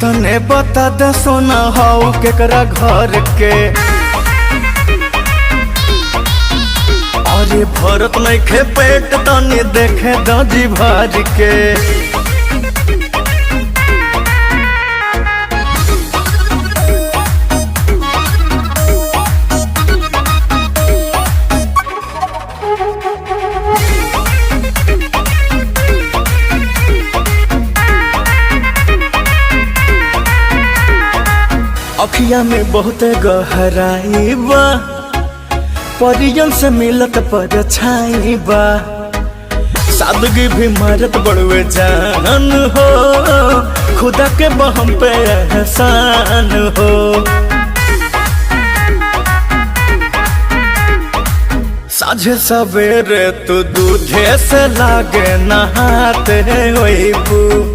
तने बता दे सोना हाउ केकरा घर के। अरे भरत नहीं खे पेट तनी देखे दजी भर के। अखिया में बहुत गहराई बा, परियन से मिलत पर छाई बा। सादगी भी मारत बड़वे जान हो, खुदा के बहम पे एहसान हो। साझे सवेरे तू दूधे से लागे नहाते होइबू।